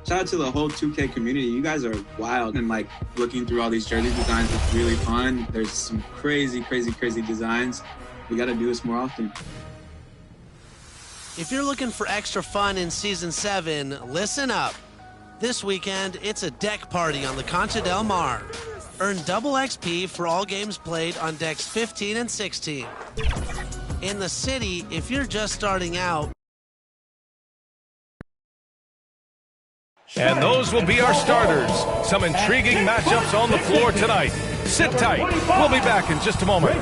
Shout out to the whole 2K community. You guys are wild, and like looking through all these jersey designs is really fun. There's some crazy designs. We got to do this more often. If you're looking for extra fun in Season 7, listen up. This weekend, it's a deck party on the Concha del Mar. Earn double XP for all games played on decks 15 and 16. In the city, if you're just starting out, and those will be our starters. Some intriguing matchups on the floor tonight. Sit tight. We'll be back in just a moment.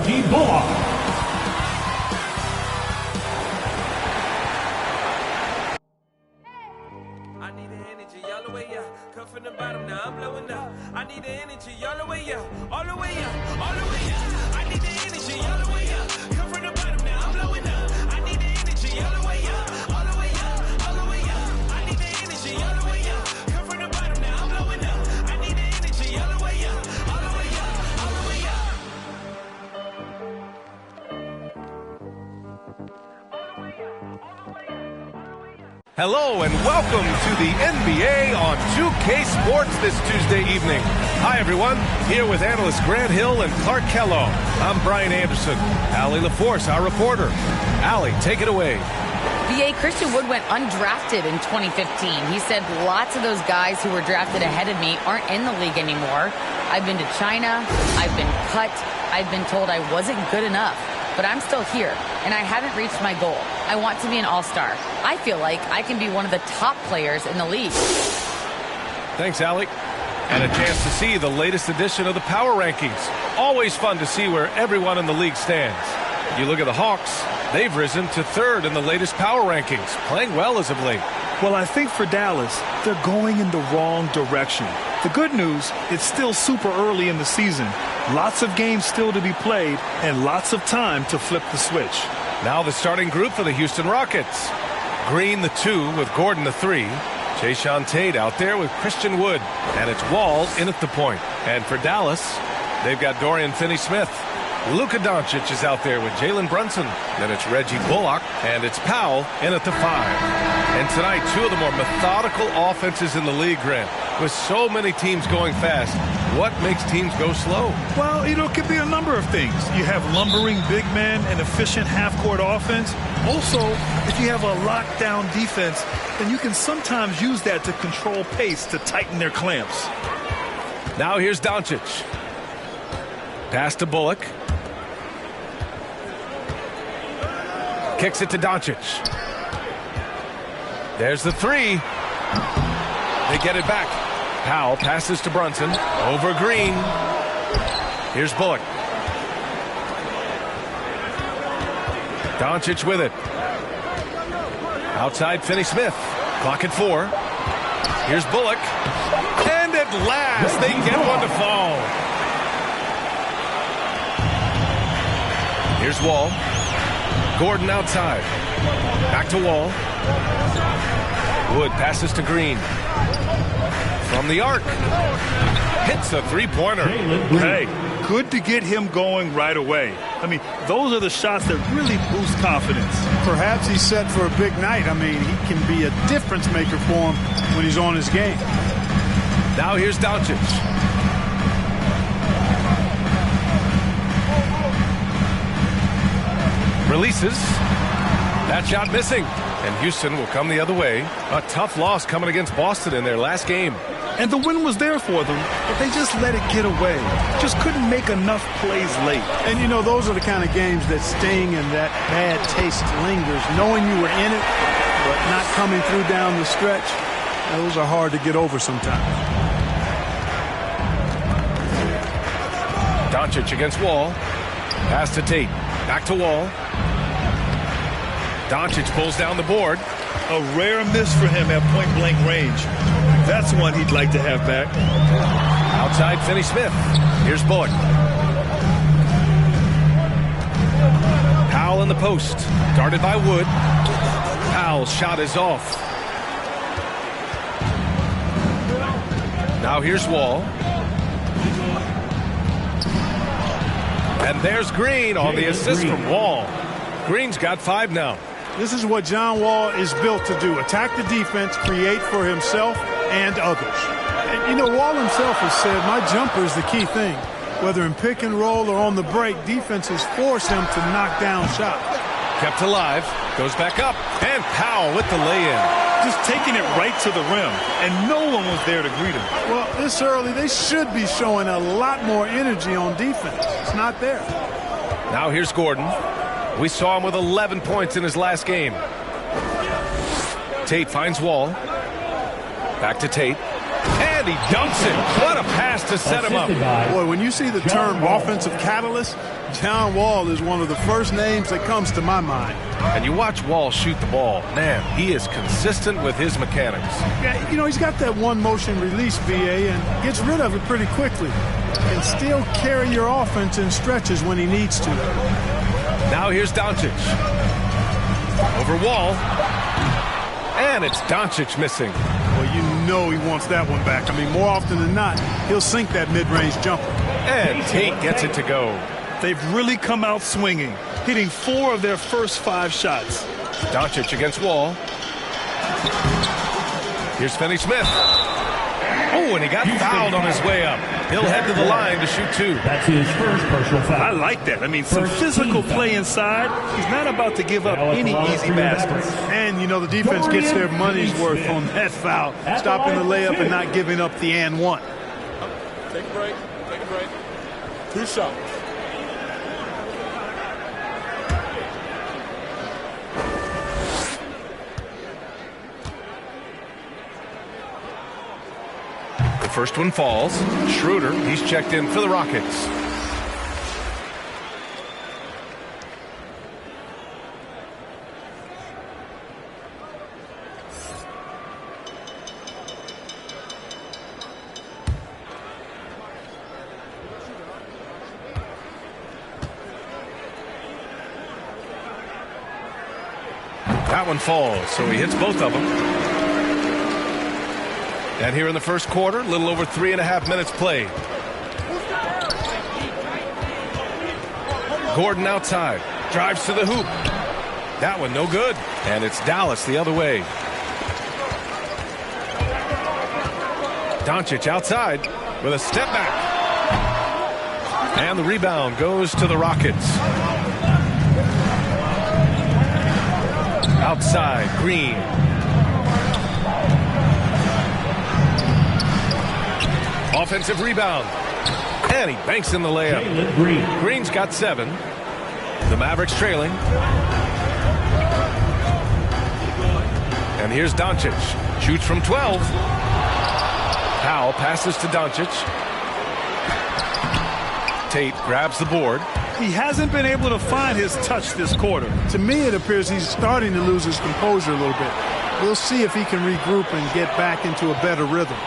From the bottom, now I'm blowing up. I need the energy all the way up, all the way up, all the way up. I need the energy all the way up. Come from the bottom, now I'm blowing up. I need the energy all the way up, all the way up, all the way up. I need the energy all the way up. Come from the bottom, now I'm blowing up. I need the energy all the way up, all the way up, all the way up. Hello and welcome to the NBA on 2K Sports this Tuesday evening. Hi everyone, here with analysts Grant Hill and Clark Kellogg. I'm Brian Anderson. Allie LaForce, our reporter. Allie, take it away. BA Christian Wood went undrafted in 2015. He said lots of those guys who were drafted ahead of me aren't in the league anymore. I've been to China, I've been cut, I've been told I wasn't good enough. But I'm still here, and I haven't reached my goal. I want to be an all-star. I feel like I can be one of the top players in the league. Thanks, Allie. And a chance to see the latest edition of the Power Rankings. Always fun to see where everyone in the league stands. You look at the Hawks, they've risen to third in the latest Power Rankings, playing well as of late. Well, I think for Dallas, they're going in the wrong direction. The good news, it's still super early in the season. Lots of games still to be played and lots of time to flip the switch. Now the starting group for the Houston Rockets. Green the 2 with Gordon the 3. Jayshawn Tate out there with Christian Wood. And it's Wall in at the point. And for Dallas, they've got Dorian Finney-Smith. Luka Doncic is out there with Jalen Brunson. Then it's Reggie Bullock, and it's Powell in at the 5. And tonight, two of the more methodical offenses in the league, Grant. With so many teams going fast, what makes teams go slow? Well, it could be a number of things. You have lumbering big men and efficient half-court offense. Also, if you have a lockdown defense, then you can sometimes use that to control pace to tighten their clamps. Now here's Doncic. Pass to Bullock. Kicks it to Doncic. There's the 3. They get it back. Powell passes to Brunson. Over Green. Here's Bullock. Doncic with it. Outside Finney-Smith. Clock at 4. Here's Bullock. And at last they get one to fall. Here's Wall. Gordon outside. Back to Wall. Wood passes to Green. From the arc. Hits a three-pointer. Hey, good to get him going right away. I mean, those are the shots that really boost confidence. Perhaps he's set for a big night. I mean, he can be a difference maker for him when he's on his game. Now here's Doncic. Releases. That shot missing. And Houston will come the other way. A tough loss coming against Boston in their last game. And the win was there for them, but they just let it get away. Just couldn't make enough plays late. And, you know, those are the kind of games that sting and that bad taste lingers. Knowing you were in it, but not coming through down the stretch, those are hard to get over sometimes. Doncic against Wall. Pass to Tate. Back to Wall. Doncic pulls down the board. A rare miss for him at point-blank range. That's one he'd like to have back. Outside Finney-Smith. Here's Bullock. Powell in the post. Guarded by Wood. Powell's shot is off. Now here's Wall. And there's Green on the assist from Wall. Green's got 5 now. This is what John Wall is built to do. Attack the defense, create for himself, and others. And, you know, Wall himself has said, my jumper is the key thing. Whether in pick and roll or on the break, defenses force him to knock down shots. Kept alive, goes back up, and Powell with the lay-in. Just taking it right to the rim, and no one was there to greet him. Well, this early, they should be showing a lot more energy on defense. It's not there. Now here's Gordon. We saw him with 11 points in his last game. Tate finds Wall. Back to Tate. And he dunks it. What a pass to set him up. Boy, when you see the term offensive catalyst, John Wall is one of the first names that comes to my mind. And you watch Wall shoot the ball. Man, he is consistent with his mechanics. Yeah, you know, he's got that one motion release, VA, and gets rid of it pretty quickly. Can still carry your offense in stretches when he needs to. Now here's Doncic. Over Wall. And it's Doncic missing. Well, you know he wants that one back. I mean, more often than not, he'll sink that mid-range jumper. And Tate gets it to go. They've really come out swinging, hitting 4 of their first 5 shots. Doncic against Wall. Here's Finney-Smith. Oh, and he got fouled on his way up. He'll head to the line to shoot 2. That's his first personal foul. I like that. I mean, some physical play inside. He's not about to give up any easy baskets. And, you know, the defense gets their money's worth on that foul, stopping the layup and not giving up the and one. Take a break. Take a break. 2 shots. First one falls. Schroeder, he's checked in for the Rockets. That one falls, so he hits both of them. And here in the first quarter, a little over 3.5 minutes played. Gordon outside, drives to the hoop. That one no good. And it's Dallas the other way. Doncic outside with a step back. And the rebound goes to the Rockets. Outside, Green. Offensive rebound. And he banks in the layup. Green's got 7. The Mavericks trailing. And here's Doncic. Shoots from 12. Powell passes to Doncic. Tate grabs the board. He hasn't been able to find his touch this quarter. To me, it appears he's starting to lose his composure a little bit. We'll see if he can regroup and get back into a better rhythm.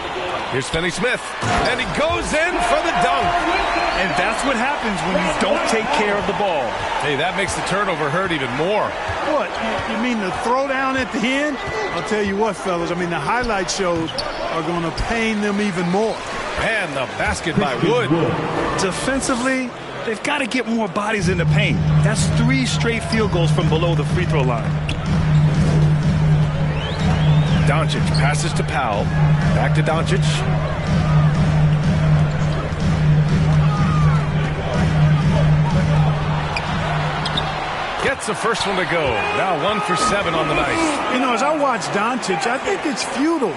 Here's Finney-Smith, and he goes in for the dunk. And that's what happens when you don't take care of the ball. Hey, that makes the turnover hurt even more. What? You mean the throwdown at the end? I'll tell you what, fellas. I mean, the highlight shows are going to pain them even more. And the basket by Wood. Defensively, they've got to get more bodies in the paint. That's 3 straight field goals from below the free throw line. Doncic passes to Powell. Back to Doncic. Gets the first one to go. Now 1 for 7 on the night. You know, as I watch Doncic, I think it's futile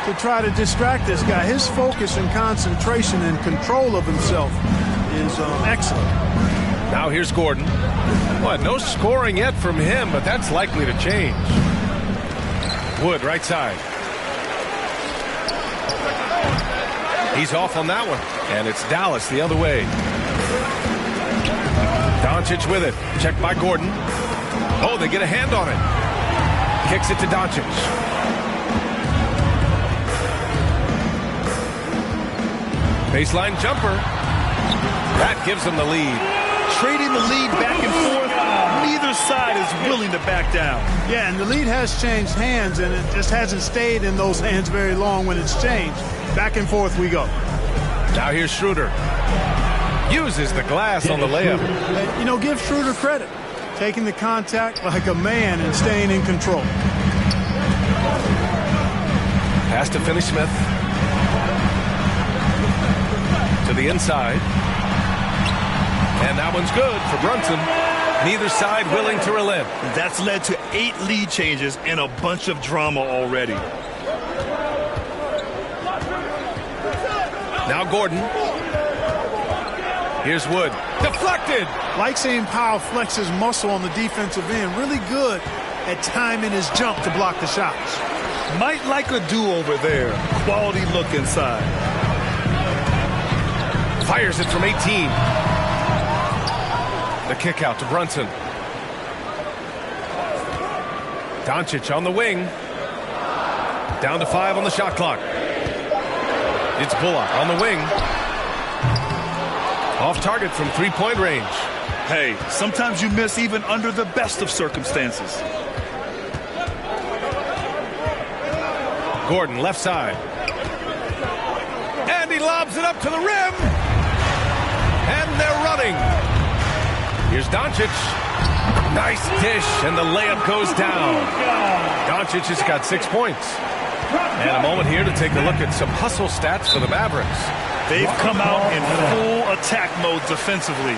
to try to distract this guy. His focus and concentration and control of himself is excellent. Now here's Gordon. What? No scoring yet from him, but that's likely to change. Wood, right side. He's off on that one. And it's Dallas the other way. Doncic with it. Checked by Gordon. Oh, they get a hand on it. Kicks it to Doncic. Baseline jumper. That gives them the lead. Trading the lead back and forth. Neither side is willing to back down. Yeah, and the lead has changed hands, and it just hasn't stayed in those hands very long when it's changed. Back and forth we go. Now here's Schroeder. Uses the glass on the layup. And, you know, give Schroeder credit. Taking the contact like a man and staying in control. Pass to Finney-Smith. To the inside. And that one's good for Brunson. Neither side willing to relent. That's led to 8 lead changes and a bunch of drama already. Now Gordon. Here's Wood. Deflected. Like seeing Powell flex his muscle on the defensive end. Really good at timing his jump to block the shots. Might like a do-over there. Quality look inside. Fires it from 18. The kick out to Brunson. Doncic on the wing. Down to 5 on the shot clock. It's Bullock on the wing. Off target from 3-point range. Hey, sometimes you miss even under the best of circumstances. Gordon left side. And he lobs it up to the rim. And they're running. Here's Doncic. Nice dish, and the layup goes down. Doncic has got 6 points. And a moment here to take a look at some hustle stats for the Mavericks. They've come out in full attack mode defensively.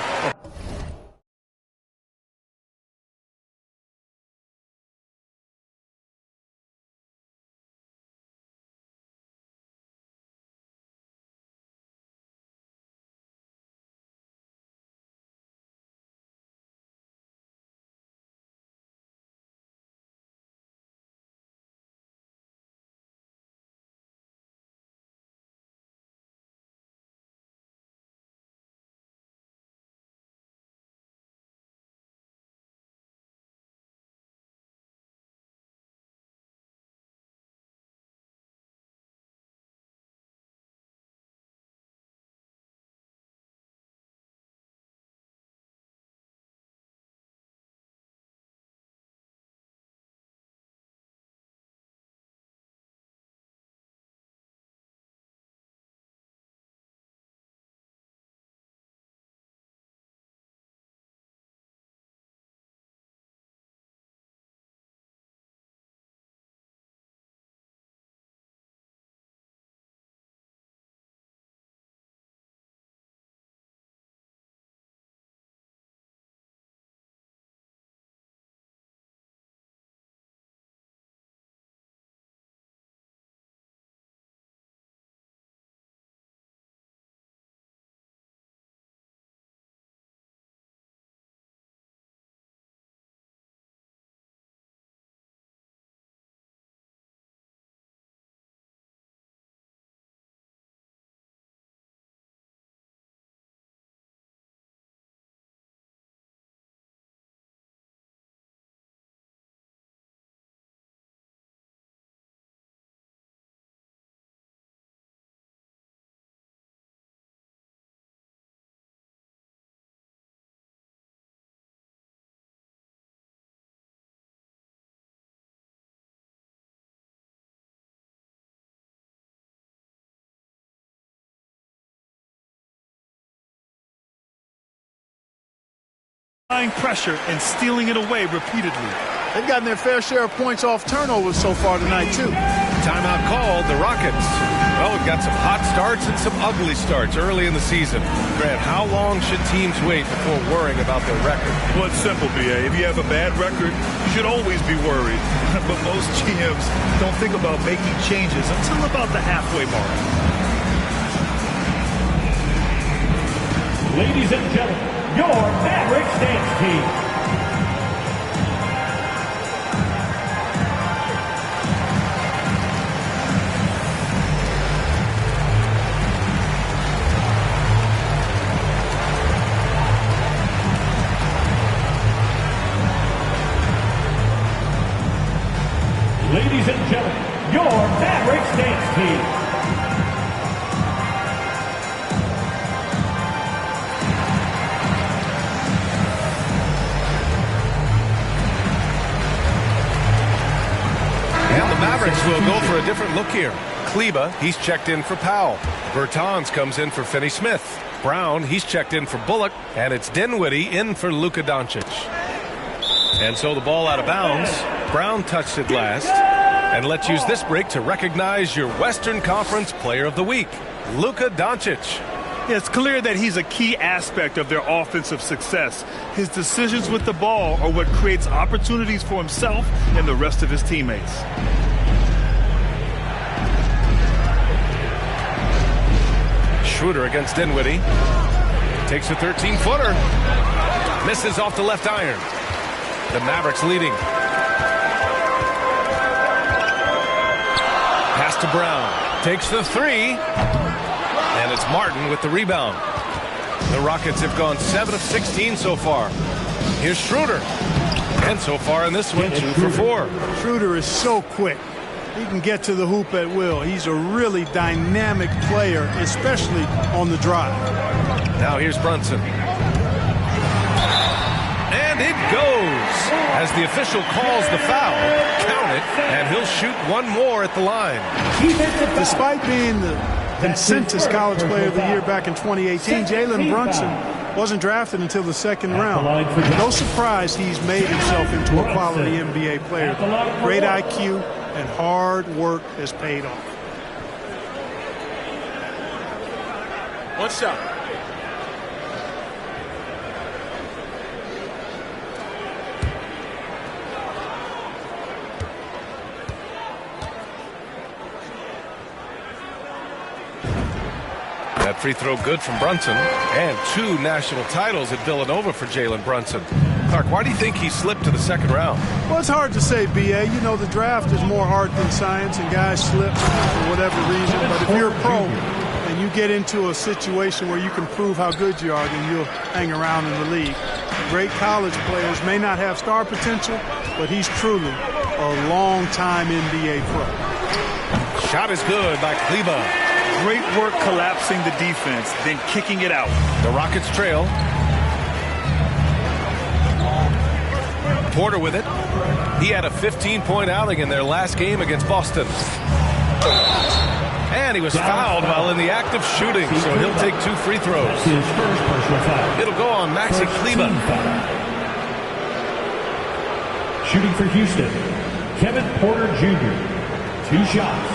Applying pressure and stealing it away repeatedly. They've gotten their fair share of points off turnovers so far tonight, too. Timeout called, the Rockets. Well, we've got some hot starts and some ugly starts early in the season. Grant, how long should teams wait before worrying about their record? Well, it's simple, B.A. If you have a bad record, you should always be worried. But most GMs don't think about making changes until about the halfway mark. Ladies and gentlemen, your Mavericks dance team. Ladies and gentlemen, your Mavericks dance team. And the Mavericks will go for a different look here. Kleba, he's checked in for Powell. Bertans comes in for Finney-Smith. Brown, he's checked in for Bullock. And it's Dinwiddie in for Luka Doncic. And so the ball out of bounds. Brown touched it last. And let's use this break to recognize your Western Conference Player of the Week, Luka Doncic. It's clear that he's a key aspect of their offensive success. His decisions with the ball are what creates opportunities for himself and the rest of his teammates. Schroeder against Dinwiddie. Takes a 13-footer. Misses off the left iron. The Mavericks leading. Pass to Brown. Takes the three. And it's Martin with the rebound. The Rockets have gone 7 of 16 so far. Here's Schroeder. And so far in this one, 2 for 4. Schroeder is so quick. He can get to the hoop at will. He's a really dynamic player, especially on the drive. Now here's Brunson. And it goes. As the official calls the foul, count it, and he'll shoot one more at the line. Despite being the consensus college player of the year back in 2018, Jalen Brunson wasn't drafted until the second round. No surprise he's made himself into a quality NBA player. Great IQ and hard work has paid off. One shot. That free throw good from Brunson, and 2 national titles at Villanova for Jalen Brunson. Clark, why do you think he slipped to the second round? Well, it's hard to say, B.A. You know, the draft is more art than science, and guys slip for whatever reason. But if you're a pro and you get into a situation where you can prove how good you are, then you'll hang around in the league. Great college players may not have star potential, but he's truly a long-time NBA pro. Shot is good by Kleba. Great work collapsing the defense, then kicking it out. The Rockets trail. Porter with it. He had a 15-point outing in their last game against Boston. And he was fouled while in the act of shooting, so he'll take 2 free throws. It'll go on Maxi Kleba. Shooting for Houston, Kevin Porter Jr. 2 shots.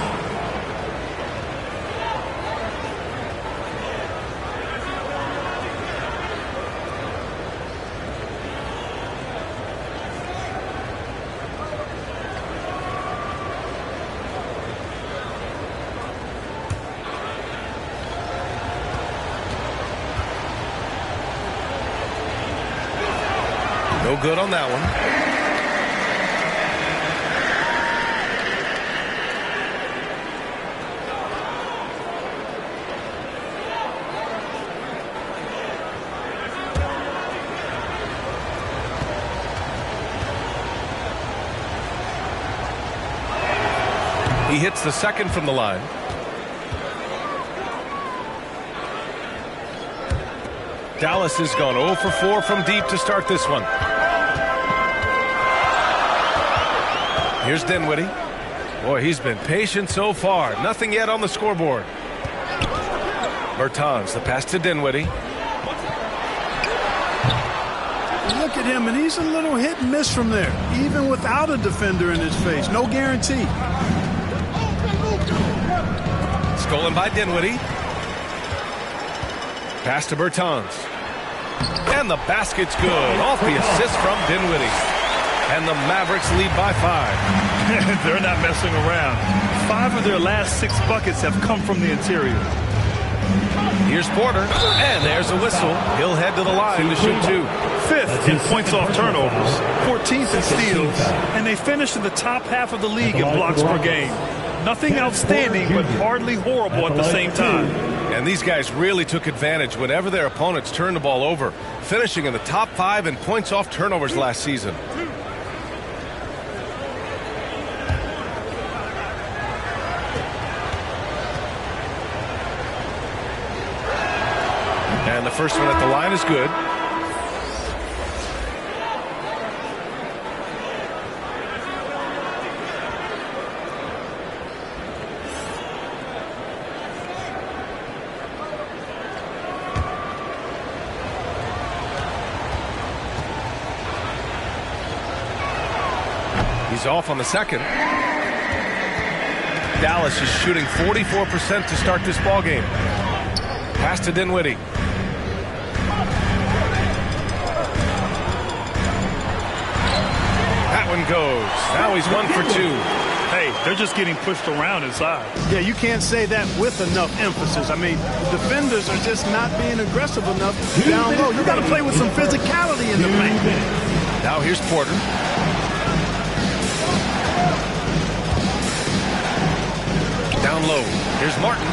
No good on that one. He hits the second from the line. Dallas has gone 0 for 4 from deep to start this one. Here's Dinwiddie. Boy, he's been patient so far. Nothing yet on the scoreboard. Bertans, the pass to Dinwiddie. Look at him, and he's a little hit and miss from there, even without a defender in his face. No guarantee. Stolen by Dinwiddie. Pass to Bertans. And the basket's good. Off the assist from Dinwiddie. And the Mavericks lead by 5. They're not messing around. 5 of their last 6 buckets have come from the interior. Here's Porter. And there's a whistle. He'll head to the line to shoot 2. 5th in points off turnovers. 14th in steals. And they finished in the top half of the league in blocks per game. Nothing outstanding, but hardly horrible at the same time. And these guys really took advantage whenever their opponents turned the ball over, finishing in the top 5 in points off turnovers last season. And the first one at the line is good. He's off on the second. Dallas is shooting 44% to start this ball game. Pass to Dinwiddie. That one goes. Now he's 1 for 2. Hey, they're just getting pushed around inside. Yeah, you can't say that with enough emphasis. I mean, the defenders are just not being aggressive enough down low. You got to play with some physicality in the paint. Now here's Porter. Down low. Here's Martin.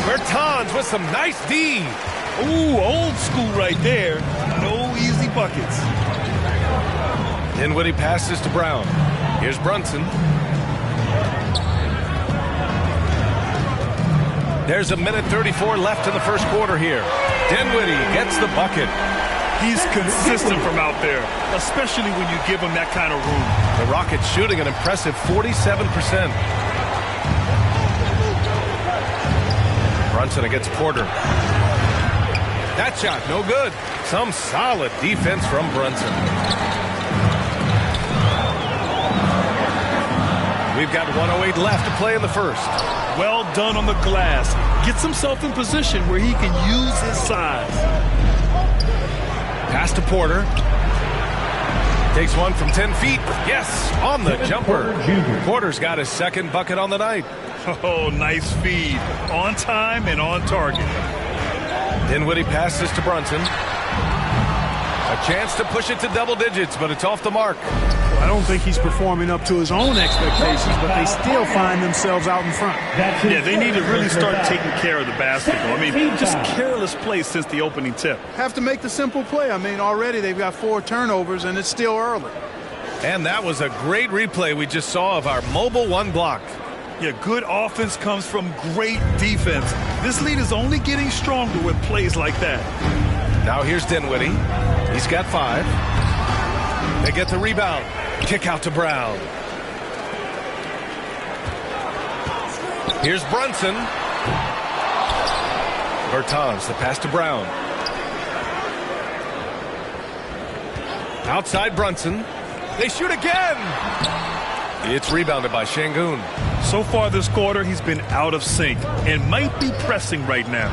Bertans with some nice D. Ooh, old school right there. No easy buckets. Dinwiddie passes to Brown. Here's Brunson. There's a minute 34 left in the first quarter here. Dinwiddie gets the bucket. He's consistent from out there, especially when you give him that kind of room. The Rockets shooting an impressive 47%. Brunson against Porter. That shot, no good. Some solid defense from Brunson. We've got 1:08 left to play in the first. Well done on the glass. Gets himself in position where he can use his size. Pass to Porter. Takes one from 10 feet. Yes, on the jumper. Porter's got his second bucket on the night. Oh, nice feed. On time and on target. Dinwiddie passes to Brunson. A chance to push it to double digits, but it's off the mark. Well, I don't think he's performing up to his own expectations, but they still find themselves out in front. Yeah, they need to really start taking care of the basketball. I mean, just careless play since the opening tip. Have to make the simple play. I mean, already they've got 4 turnovers, and it's still early. And that was a great replay we just saw of our mobile one block. Yeah, good offense comes from great defense. This lead is only getting stronger with plays like that. Now here's Dinwiddie. He's got 5. They get the rebound. Kick out to Brown. Here's Brunson. Bertans, the pass to Brown. Outside Brunson. They shoot again. It's rebounded by Şengün. So far this quarter, he's been out of sync and might be pressing right now.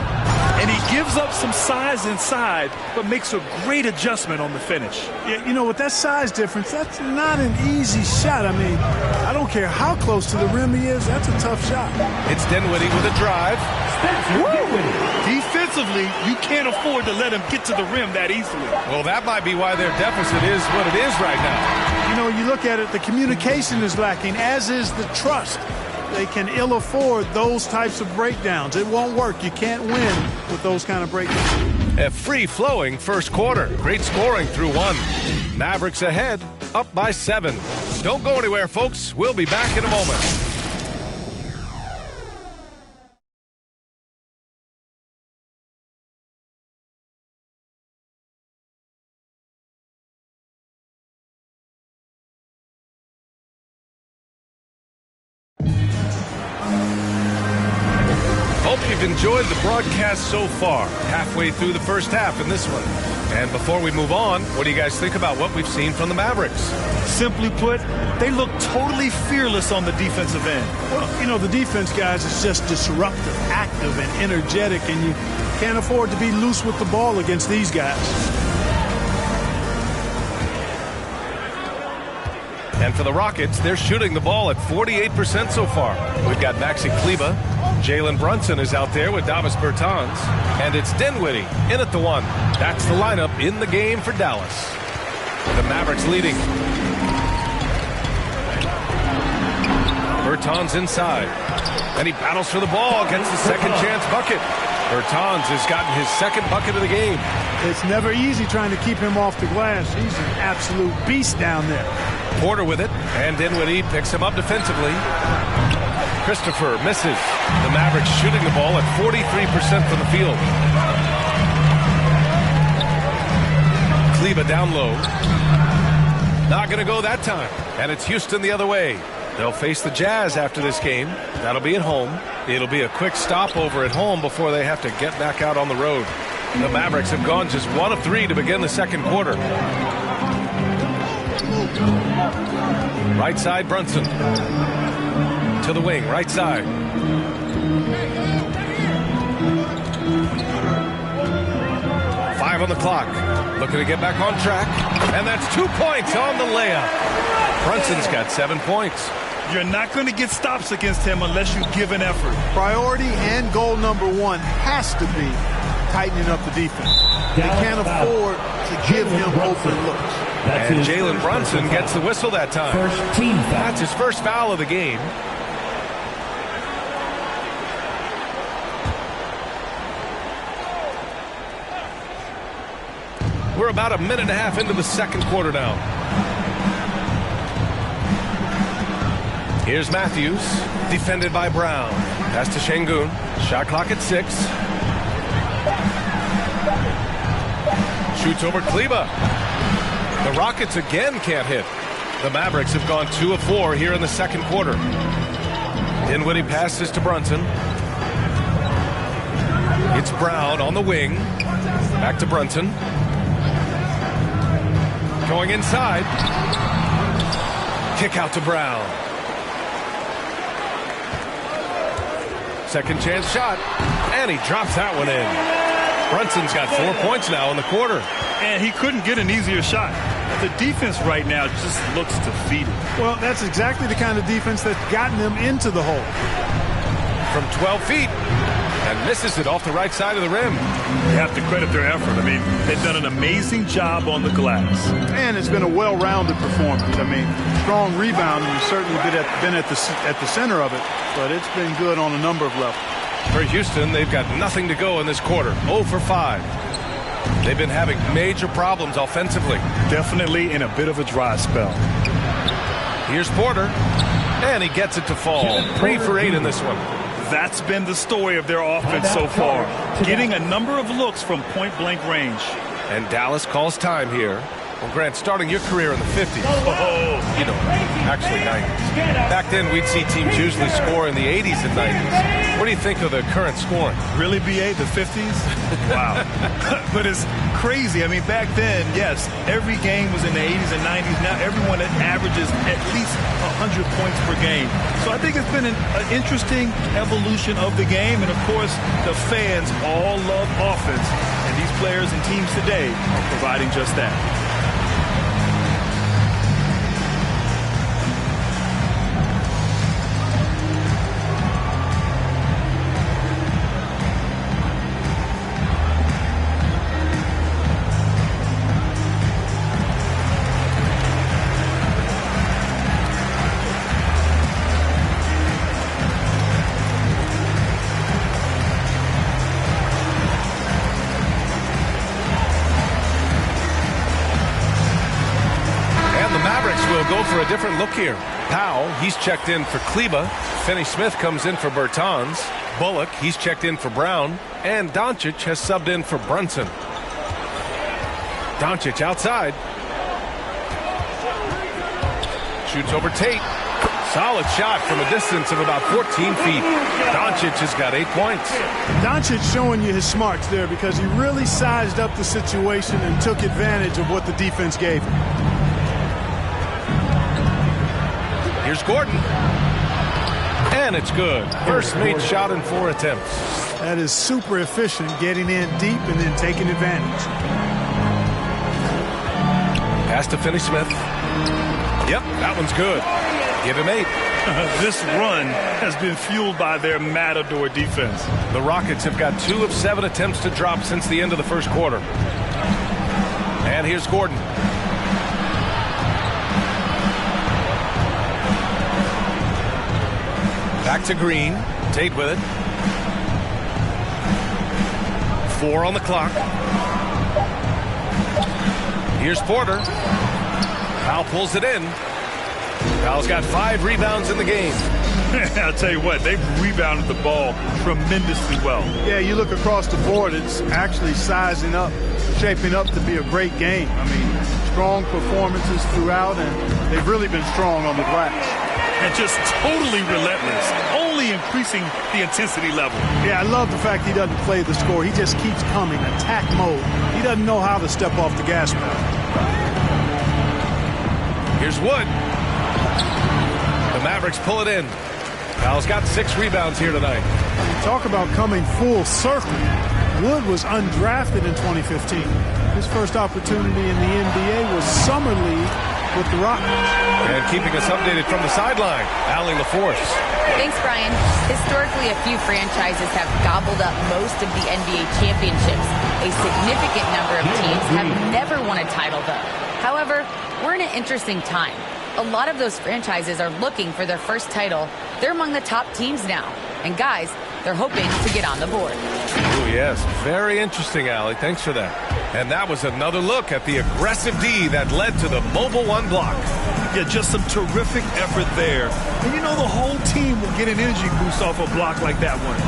And he gives up some size inside, but makes a great adjustment on the finish. Yeah, you know, with that size difference, that's not an easy shot. I mean, I don't care how close to the rim he is, that's a tough shot. It's Dinwiddie with a drive. Defensively, you can't afford to let him get to the rim that easily. Well, that might be why their deficit is what it is right now. You know, you look at it, the communication is lacking, as is the trust. They can ill afford those types of breakdowns. It won't work. You can't win with those kind of breakdowns. A free-flowing first quarter. Great scoring through 1. Mavericks ahead, up by 7. Don't go anywhere, folks. We'll be back in a moment. Hope you've enjoyed the broadcast so far, halfway through the first half in this one. And before we move on, what do you guys think about what we've seen from the Mavericks? Simply put, they look totally fearless on the defensive end. Well, you know, the defense, guys, is just disruptive, active, and energetic, and you can't afford to be loose with the ball against these guys. And for the Rockets, they're shooting the ball at 48% so far. We've got Maxi Kleber. Jalen Brunson is out there with Davis Bertans. And it's Dinwiddie in at the 1. That's the lineup in the game for Dallas. The Mavericks leading. Bertans inside. And he battles for the ball, gets the second chance bucket. Bertans has gotten his second bucket of the game. It's never easy trying to keep him off the glass. He's an absolute beast down there. Porter with it, and Dinwiddie picks him up defensively. Christopher misses. The Mavericks shooting the ball at 43% from the field. Kleber down low. Not going to go that time. And it's Houston the other way. They'll face the Jazz after this game. That'll be at home. It'll be a quick stopover at home before they have to get back out on the road. The Mavericks have gone just 1 of 3 to begin the second quarter. Right side, Brunson. To the wing, right side. Five on the clock. Looking to get back on track. And that's 2 points on the layup. Brunson's got 7 points. You're not going to get stops against him unless you give an effort. Priority and goal number one has to be tightening up the defense. They can't afford to give him open looks. And Jalen Brunson gets the whistle that time. First team foul. That's his first foul of the game. We're about a minute and a half into the second quarter now. Here's Matthews, defended by Brown. Pass to Şengün. Shot clock at 6. Shoots over Kleba. The Rockets again can't hit. The Mavericks have gone 2 of 4 here in the second quarter. Dinwiddie passes to Brunson. It's Brown on the wing. Back to Brunson. Going inside. Kick out to Brown. Second chance shot. And he drops that one in. Brunson's got 4 points now in the quarter. And he couldn't get an easier shot. The defense right now just looks defeated. Well, that's exactly the kind of defense that's gotten them into the hole. From 12 feet. And misses it off the right side of the rim. You have to credit their effort. I mean, they've done an amazing job on the glass. And it's been a well-rounded performance. I mean, strong rebounding has certainly been at the center of it, but it's been good on a number of levels. For Houston, they've got nothing to go in this quarter. 0 for 5. They've been having major problems offensively. Definitely in a bit of a dry spell. Here's Porter. And he gets it to fall. 3 for 8 in this one. That's been the story of their offense so far. Getting a number of looks from point-blank range. And Dallas calls time here. Well, Grant, starting your career in the 50s. You know, actually 90s. Back then, we'd see teams usually score in the 80s and 90s. What do you think of the current scoring? Really, BA, the 50s? Wow. But it's crazy. I mean, back then, yes, every game was in the 80s and 90s. Now everyone averages at least 100 points per game. So I think it's been an interesting evolution of the game. And, of course, the fans all love offense. And these players and teams today are providing just that. For a different look here. Powell, he's checked in for Kleba. Finney-Smith comes in for Bertans. Bullock, he's checked in for Brown. And Doncic has subbed in for Brunson. Doncic outside. Shoots over Tate. Solid shot from a distance of about 14 feet. Doncic has got 8 points. Doncic showing you his smarts there because he really sized up the situation and took advantage of what the defense gave him. Here's Gordon. And it's good. First made shot in 4 attempts. That is super efficient, getting in deep and then taking advantage. Pass to Finney-Smith. Yep, that one's good. Give him 8. This run has been fueled by their Matador defense. The Rockets have got 2 of 7 attempts to drop since the end of the first quarter. And here's Gordon. Back to Green. Tate with it. 4 on the clock. Here's Porter. Powell pulls it in. Powell's got 5 rebounds in the game. I'll tell you what, they've rebounded the ball tremendously well. Yeah, you look across the board, it's actually sizing up, shaping up to be a great game. I mean, strong performances throughout, and they've really been strong on the glass. And just totally relentless, only increasing the intensity level. Yeah, I love the fact he doesn't play the score. He just keeps coming, attack mode. He doesn't know how to step off the gas pedal. Here's Wood. The Mavericks pull it in. Al's got 6 rebounds here tonight. Talk about coming full circle. Wood was undrafted in 2015. His first opportunity in the NBA was Summer League with the Rockets. And keeping us updated from the sideline, Allie LaForce. Thanks, Brian. Historically, a few franchises have gobbled up most of the NBA championships. A significant number of teams have never won a title, though. However, we're in an interesting time. A lot of those franchises are looking for their first title. They're among the top teams now. And guys, they're hoping to get on the board. Oh, yes. Very interesting, Allie. Thanks for that. And that was another look at the aggressive D that led to the mobile one block. Yeah, just some terrific effort there. And you know the whole team will get an energy boost off a block like that one.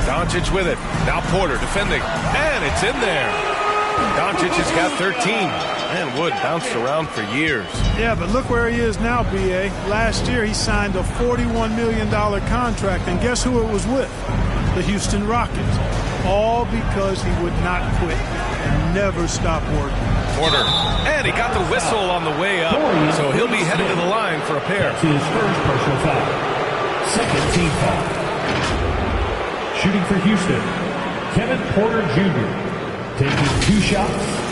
Doncic with it. Now Porter defending. And it's in there. Doncic has got 13. And Wood bounced around for years. Yeah, but look where he is now, B.A. Last year he signed a $41 million contract, and guess who it was with? The Houston Rockets. All because he would not quit and never stop working. Porter. And he got the whistle on the way up. So he'll be headed to the line for a pair. That's his first personal foul. Second team foul. Shooting for Houston, Kevin Porter Jr. Taking 2 shots.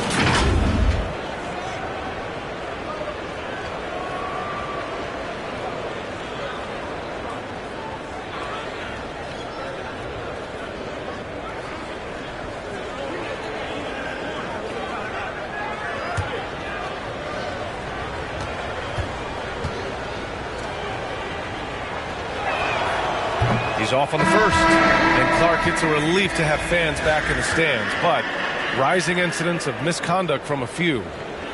He's off on the first. And Clark, it's a relief to have fans back in the stands, but rising incidents of misconduct from a few.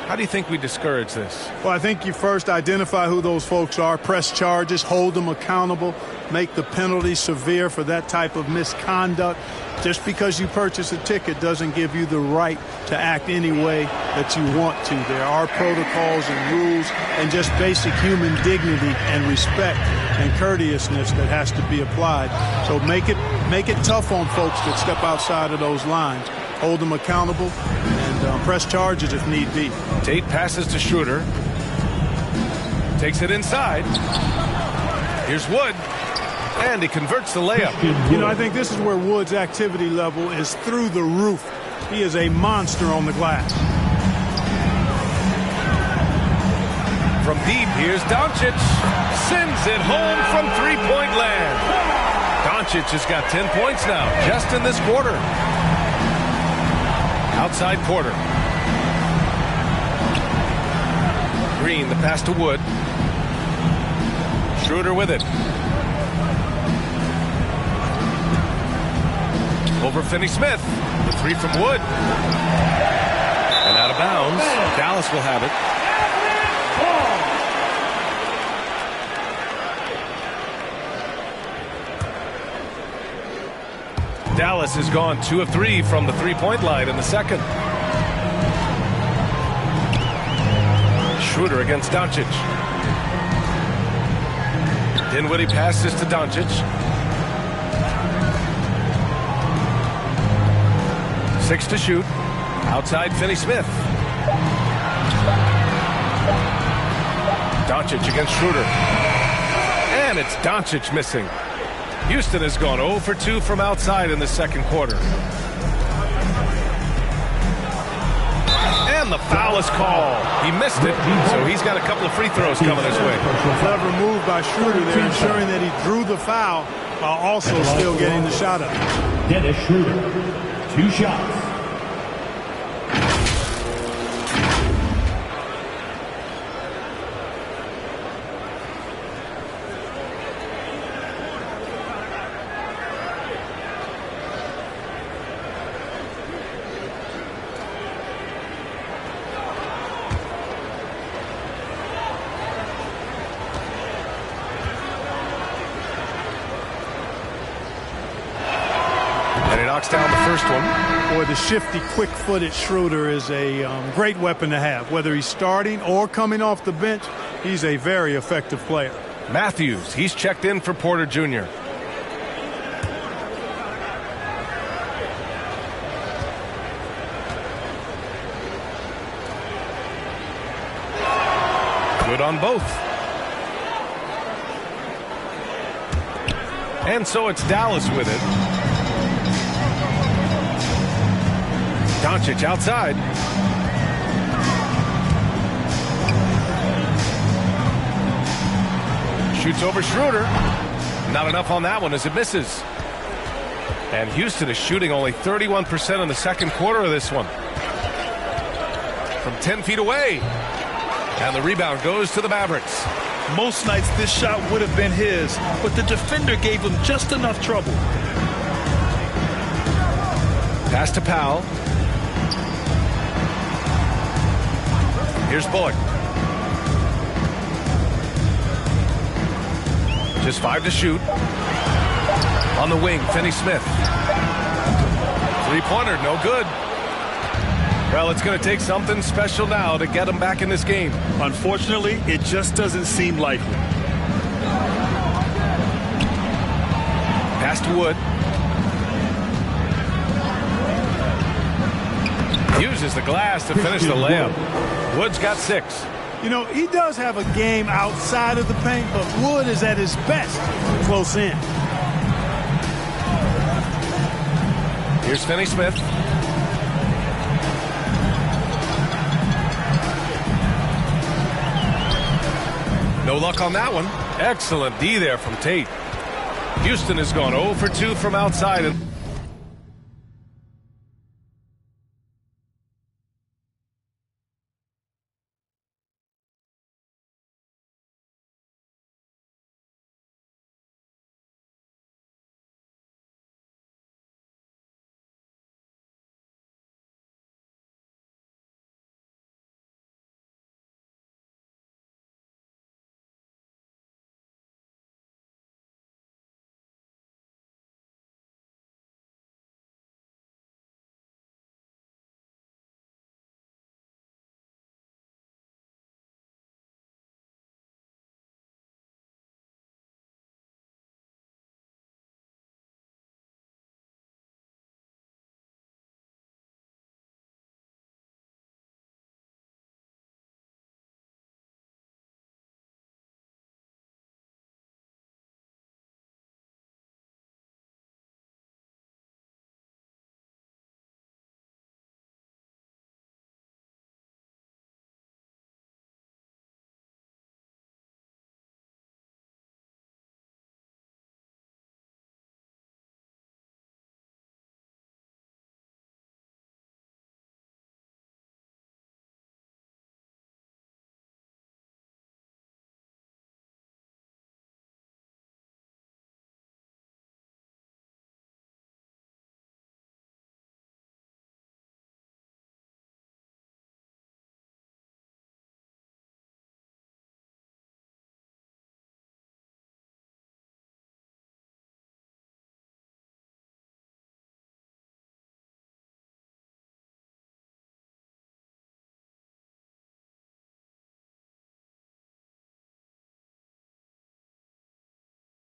How do you think we discourage this? Well, I think you first identify who those folks are, press charges, hold them accountable, make the penalty severe for that type of misconduct. Just because you purchase a ticket doesn't give you the right to act any way that you want to. There are protocols and rules and just basic human dignity and respect and courteousness that has to be applied. So make it tough on folks that step outside of those lines. Hold them accountable and press charges if need be. Tate passes to Schroeder. Takes it inside. Here's Wood. And he converts the layup. You know, I think this is where Wood's activity level is through the roof. He is a monster on the glass. From deep, here's Doncic. Sends it home from three-point land. Doncic has got 10 points now, just in this quarter. Outside Porter. Green, the pass to Wood. Schroeder with it. Over Finney-Smith. The three from Wood. And out of bounds. Dallas will have it. Dallas has gone 2 of 3 from the three-point line in the second. Schroeder against Doncic. Dinwiddie passes to Doncic. 6 to shoot. Outside Finney-Smith. Doncic against Schroeder. And it's Doncic missing. Houston has gone 0 for 2 from outside in the second quarter. And the foul is called. He missed it, so he's got a couple of free throws coming his way. Clever move by Schroeder there, ensuring that he drew the foul while also still getting the shot up. Dennis Schroeder, 2 shots. Down the first one. Boy, the shifty, quick-footed Schroeder is a great weapon to have. Whether he's starting or coming off the bench, he's a very effective player. Matthews, he's checked in for Porter Jr. Good on both. And so it's Dallas with it. Doncic outside. Shoots over Schroeder. Not enough on that one as it misses. And Houston is shooting only 31% in the second quarter of this one. From 10 feet away. And the rebound goes to the Mavericks. Most nights this shot would have been his, but the defender gave him just enough trouble. Pass to Powell. Here's Bullock. Just 5 to shoot. On the wing, Finney-Smith. Three-pointer, no good. Well, it's going to take something special now to get him back in this game. Unfortunately, it just doesn't seem likely. Pass to Wood. Uses the glass to finish the layup. Wood's got 6. You know, he does have a game outside of the paint, but Wood is at his best close in. Here's Finney-Smith. No luck on that one. Excellent D there from Tate. Houston has gone 0 for 2 from outside.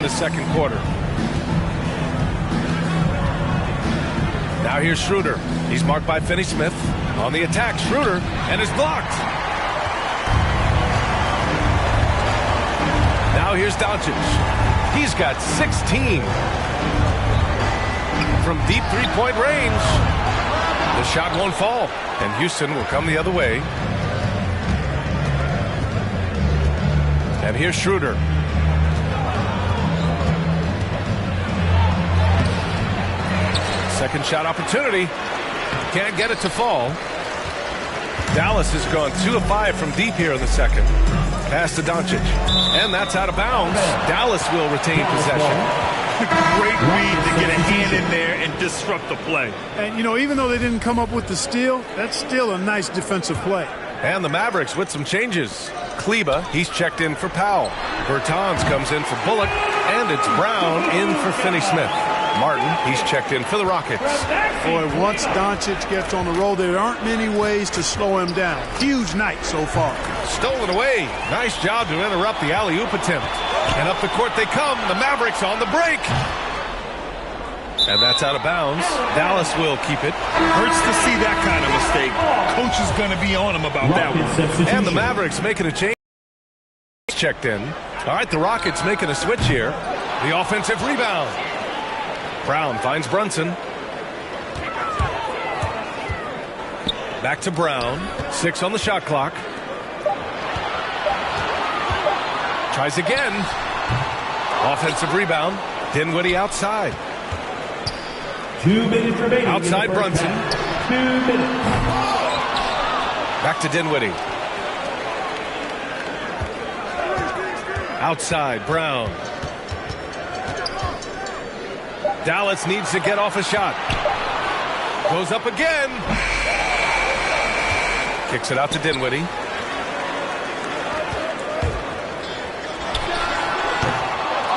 The second quarter. Now here's Schroeder. He's marked by Finney-Smith. On the attack, Schroeder, and is blocked. Now here's Doncic. He's got 16. From deep three-point range. The shot won't fall, and Houston will come the other way. And here's Schroeder. Second shot opportunity. Can't get it to fall. Dallas has gone 2 of 5 from deep here in the second. Pass to Doncic. And that's out of bounds. Dallas will retain possession. Great read to get a hand in there and disrupt the play. And, you know, even though they didn't come up with the steal, that's still a nice defensive play. And the Mavericks with some changes. Kleba, he's checked in for Powell. Bertans comes in for Bullock. And it's Brown in for Finney-Smith. Martin, he's checked in for the Rockets. Boy, once Doncic gets on the roll, there aren't many ways to slow him down. Huge night so far. Stolen away. Nice job to interrupt the alley-oop attempt. And up the court they come. The Mavericks on the break. And that's out of bounds. Dallas will keep it. Hurts to see that kind of mistake. Coach is going to be on him about that one. And the Mavericks making a change. Checked in. All right, the Rockets making a switch here. The offensive rebound. Brown finds Brunson. Back to Brown. 6 on the shot clock. Tries again. Offensive rebound. Dinwiddie outside. 2 minutes remaining. Outside Brunson. 2 minutes. Back to Dinwiddie. Outside Brown. Dallas needs to get off a shot. Goes up again. Kicks it out to Dinwiddie.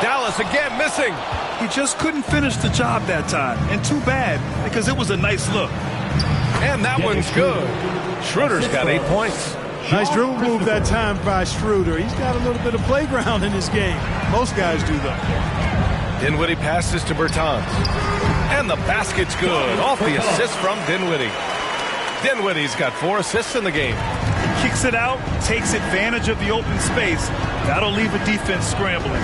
Dallas again missing. He just couldn't finish the job that time. And too bad, because it was a nice look. And that one's good. Schroeder's got 8 points. Nice dribble move that time by Schroeder. He's got a little bit of playground in his game. Most guys do, though. Dinwiddie passes to Bertans. And the basket's good. Off the assist from Dinwiddie. Dinwiddie's got 4 assists in the game. Kicks it out, takes advantage of the open space. That'll leave a defense scrambling.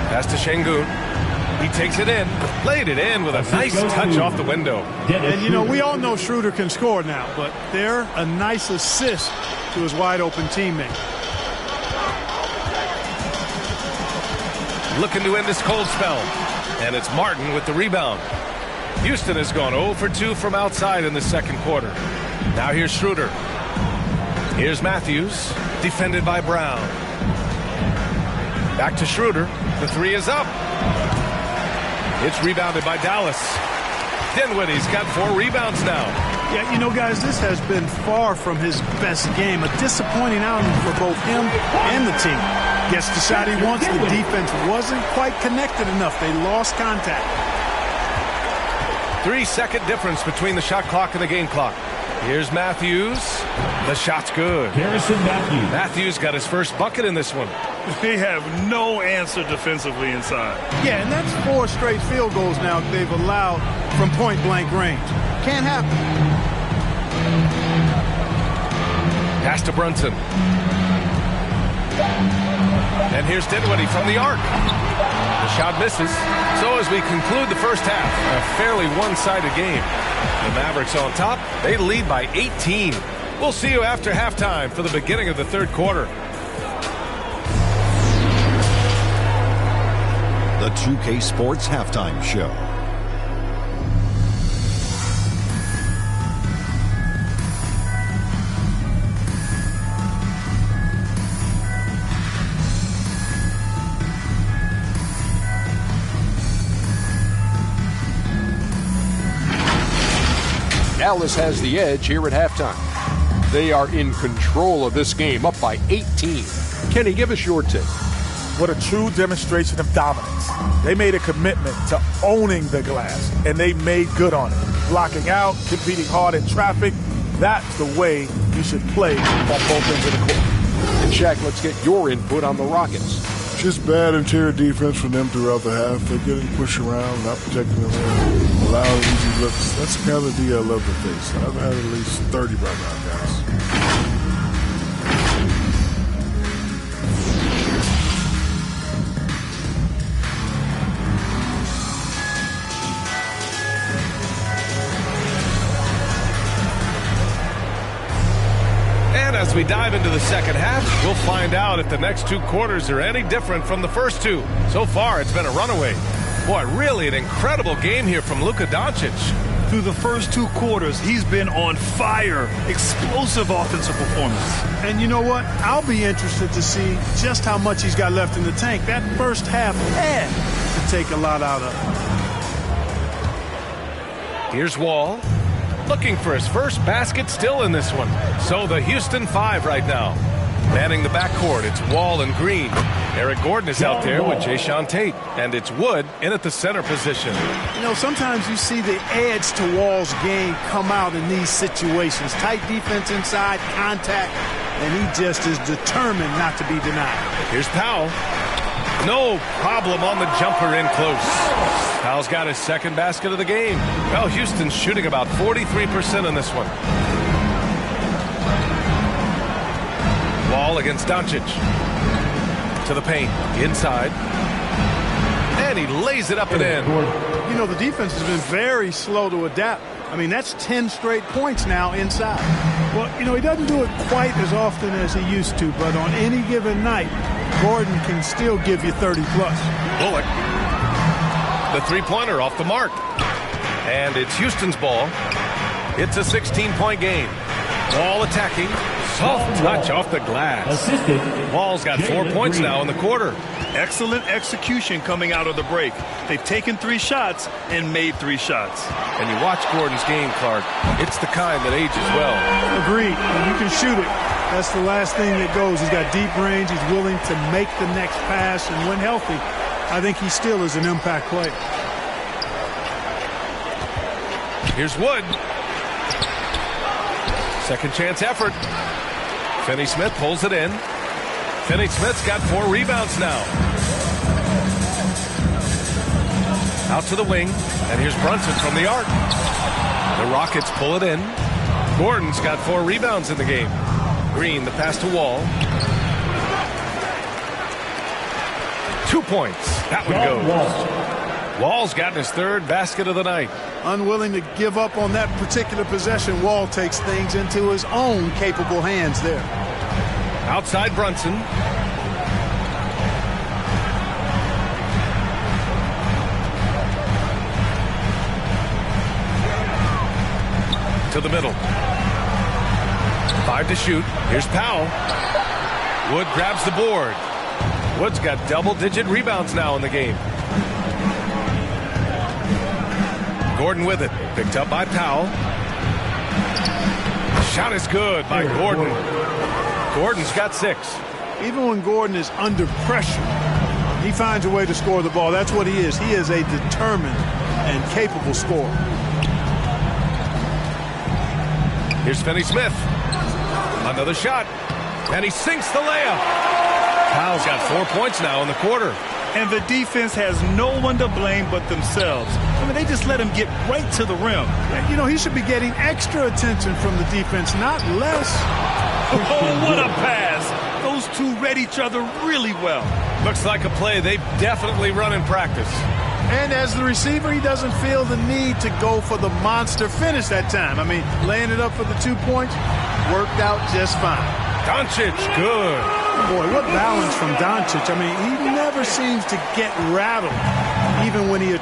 Pass to Şengün. He takes it in. Played it in with a nice touch off the window. And, you know, we all know Schroeder can score now, but they're a nice assist to his wide-open teammate. Looking to end this cold spell. And it's Martin with the rebound. Houston has gone 0 for 2 from outside in the second quarter. Now here's Schroeder. Here's Matthews, defended by Brown. Back to Schroeder. The 3 is up. It's rebounded by Dallas. Dinwiddie's got 4 rebounds now. Yeah, you know, guys, this has been far from his best game. A disappointing outing for both him and the team. Gets the shot he wants. The defense wasn't quite connected enough. They lost contact. 3-second difference between the shot clock and the game clock. Here's Matthews. The shot's good. Harrison Matthews. Matthews got his first bucket in this one. They have no answer defensively inside. Yeah, and that's 4 straight field goals now they've allowed from point-blank range. Can't happen. Pass to Brunson. And here's Dinwiddie from the arc. The shot misses. So as we conclude the first half, a fairly one-sided game. The Mavericks on top. They lead by 18. We'll see you after halftime for the beginning of the third quarter. The 2K Sports Halftime Show. Dallas has the edge here at halftime. They are in control of this game, up by 18. Kenny, give us your take. What a true demonstration of dominance. They made a commitment to owning the glass, and they made good on it. Blocking out, competing hard in traffic, that's the way you should play on both ends of the court. And Shaq, let's get your input on the Rockets. Just bad interior defense from them throughout the half. They're getting pushed around, not protecting the rim, allowing easy looks. That's the kind of D I love to face. I've had at least 30 right now, guys. As we dive into the second half, we'll find out if the next 2 quarters are any different from the first 2. So far, it's been a runaway. Boy, really an incredible game here from Luka Doncic. Through the first 2 quarters, he's been on fire. Explosive offensive performance. And you know what? I'll be interested to see just how much he's got left in the tank. That first half had to take a lot out of it. Here's Wall. Looking for his first basket still in this one. So the Houston 5 right now. Manning the backcourt, it's Wall and Green. Eric Gordon is out there with Jayshawn Tate. And it's Wood in at the center position. You know, sometimes you see the edge to Wall's game come out in these situations. Tight defense inside, contact, and he just is determined not to be denied. Here's Powell. No problem on the jumper in close. Powell's got his second basket of the game. Well, Houston's shooting about 43% in this one. Wall against Doncic. To the paint. Inside. And he lays it up and in. You know, the defense has been very slow to adapt. I mean, that's 10 straight points now inside. Well, you know, he doesn't do it quite as often as he used to, but on any given night, Gordon can still give you 30-plus. Bullock. The three-pointer off the mark. And it's Houston's ball. It's a 16-point game. Wall attacking. Soft touch off the glass. Wall's got 4 points now in the quarter. Excellent execution coming out of the break. They've taken 3 shots and made 3 shots. And you watch Gordon's game, Clark. It's the kind that ages well. Agreed. When you can shoot it, that's the last thing that goes. He's got deep range. He's willing to make the next pass. And when healthy, I think he still is an impact player. Here's Wood. Second chance effort. Finney-Smith pulls it in. Finney-Smith's got 4 rebounds now. Out to the wing. And here's Brunson from the arc. The Rockets pull it in. Gordon's got 4 rebounds in the game. Green, the pass to Wall. 2 points. That one goes. Wall's gotten his 3rd basket of the night. Unwilling to give up on that particular possession, Wall takes things into his own capable hands there. Outside Brunson. To the middle. 5 to shoot. Here's Powell. Wood grabs the board. Wood's got double-digit rebounds now in the game. Gordon with it. Picked up by Powell. Shot is good by Gordon. Gordon's got 6. Even when Gordon is under pressure, he finds a way to score the ball. That's what he is. He is a determined and capable scorer. Here's Finney-Smith. Another shot. And he sinks the layup. Powell's got 4 points now in the quarter. And the defense has no one to blame but themselves. I mean, they just let him get right to the rim. You know, he should be getting extra attention from the defense, not less. Oh, what a pass. Those two read each other really well. Looks like a play they've definitely run in practice. And as the receiver, he doesn't feel the need to go for the monster finish that time. I mean, laying it up for the 2 points worked out just fine. Doncic, good. Boy, what balance from Doncic. I mean, he never seems to get rattled, even when he